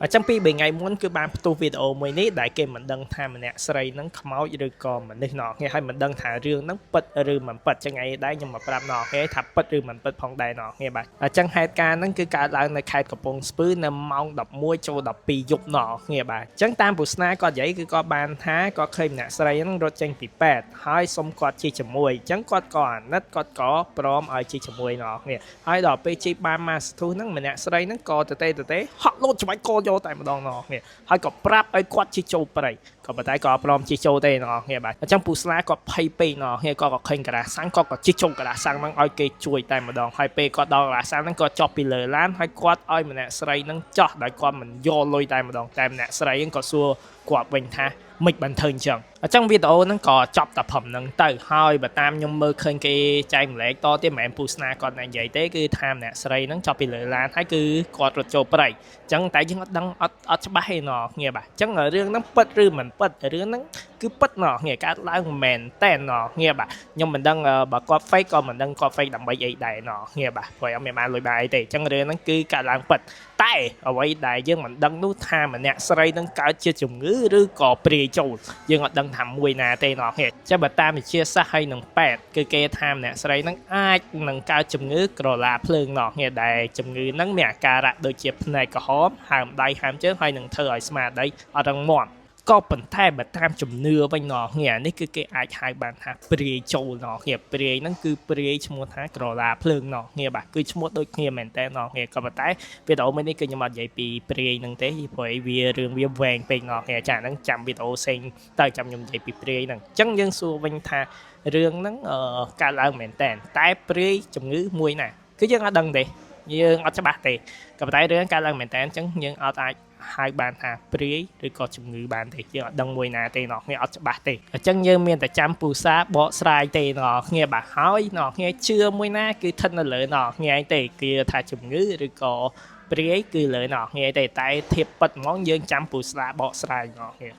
Chẳng pi bị ngày muốn cứ ban tu video mới ní đại kê mình đăng thà mình nè sợi nắng máu rồi còn mình đi nọ nghe hay mình đăng thà riêng nắng bật rồi mình bật cho ngày đấy nhưng mà làm nọ nghe thà bật rồi mình bật phong đại nọ nghe bạn chẳng hai ca nắng cứ cả lạiในkhaiกับปงspứ nằm mong đọc môi châu đọc pi dục nọ nghe bạn chẳng tam bù sna có giấy cứ có ban thá có khơi nè sợi nắng rốt tranh pi pet hai xôm quạt chi chầm môi chẳng quạt còn nát quạt có prom ở chi chầm môi nọ nghe hai đọc pi chi ba ma thu nắng mình nè sợi nắng co từ tê họ lột cho mấy co vô tại một đòn nọ nghe hai có prap ai quát chi châuไปก็บ่ได้ก็พร้อมchi châuទេណោះngheបាទអញ្ចឹងពូស្លាក៏ភ័យពេកណោះngheក៏ឃើញកដាសាំងក៏ជីchâuកដាសាំងហ្នឹងឲ្យគេជួយតែម្ដងហើយពេលគាត់ដល់កដាសាំងហ្នឹងក៏ចុះពីលើឡានហើយគាត់ឲ្យម្នាក់ស្រីហ្នឹងចោះដោយគាត់មិនយកលុយតែម្ដងតែម្នាក់ស្រីហ្នឹងក៏សួរគាត់វិញថាមិនបានធ្វើអញ្ចឹងអញ្ចឹងវីដេអូហ្នឹងក៏ចប់តែព្រមហ្នឹងទៅហើយបើតាមខ្ញុំមើលឃើញគេចែកម្លែកតទៀតមិនមែនពូស្នាគាត់និយាយទេគឺថាម្នាក់ស្រីហ្នឹងចុះពីលើឡានហើយគឺគាត់រត់ចូលព្រៃអញ្ចឹងតែយើងអត់ដឹងអត់ច្បាស់ទេណោះគ្នាបាទអញ្ចឹងរឿងហ្នឹងពិតឬមិនពិតរឿងហ្នឹងគឺពិតណោះគ្នាកើតឡើងមិនមែនតែណោះគ្នាបាទខ្ញុំមិនដឹងបើគាត់ fake ក៏មិនដឹងគាត់ fake ដើម្បីអីដែរណោះគ្នាបាទព្រោះអត់មានបានលុយបាយអីទេអញ្ចឹងរឿងហ្នឹងគឺកើតឡើងពិតតែអ្វីដែលយើងមិនដឹងនោះថាម្នាក់ស្រីនឹងកើតជាជំងឺឬក៏ព្រាយចូលយើងអត់ដឹងថាមួយណាទេណោះគ្នាចាំបើតាមវិទ្យាសាស្ត្រហើយនឹងពេទ្យគឺគេថាម្នាក់ស្រីនឹងអាចនឹងកើតជំងឺក្រឡាភ្លើងណោះគ្នាដែលជំងឺហ្នឹងមានអាការៈដូចជាភ្នែកក្រហមហើមដៃហើមជើងហើយនឹងធ្វើឲ្យស្មារតីអត់រឹងមាំក៏ប៉ុន្តែបើតាមជំនឿវិញណោះគ្នានេះគឺគេអាចហៅបានថាព្រាយចូលណោះគ្នាព្រាយហ្នឹងគឺព្រាយឈ្មោះថាក្រឡាភ្លើងណោះគ្នាបាទគឺឈ្មោះដូចគ្នាមែនតើណោះគ្នាក៏ប៉ុន្តែវីដេអូមួយនេះគឺខ្ញុំអត់និយាយពីព្រាយហ្នឹងទេព្រោះវារឿងវាវែងពេកណោះគ្នាចាហ្នឹងចាំវីដេអូផ្សេងទៅចាំខ្ញុំនិយាយពីព្រាយហ្នឹងអញ្ចឹងយើងសួរវិញថារឿងហ្នឹងកើតឡើងមែនតើតែព្រាយជំងឺមួយណាគឺយើងអត់ដឹងទេយើងអត់ច្បាស់ទេក៏ប៉ុន្តែរឿងកើតឡើងមែនតើអញ្ចឹងយើងអត់អាចហើយបានថាព្រាយឬក៏ជំងឺបានទេយើងអត់ដឹងមួយណាទេណោះគ្នាអត់ច្បាស់ទេអញ្ចឹងយើងមានតែចាំពូសាបកស្រាយទេណោះគ្នាបាទហើយណោះគ្នាជឿមួយណាគឺស្ថិតនៅលើណោះគ្នាឯងទេគឺថាជំងឺឬក៏ព្រាយគឺលើណោះគ្នាទេតែធៀបពិតហ្មងយើងចាំពូស្រាបកស្រាយណោះគ្នា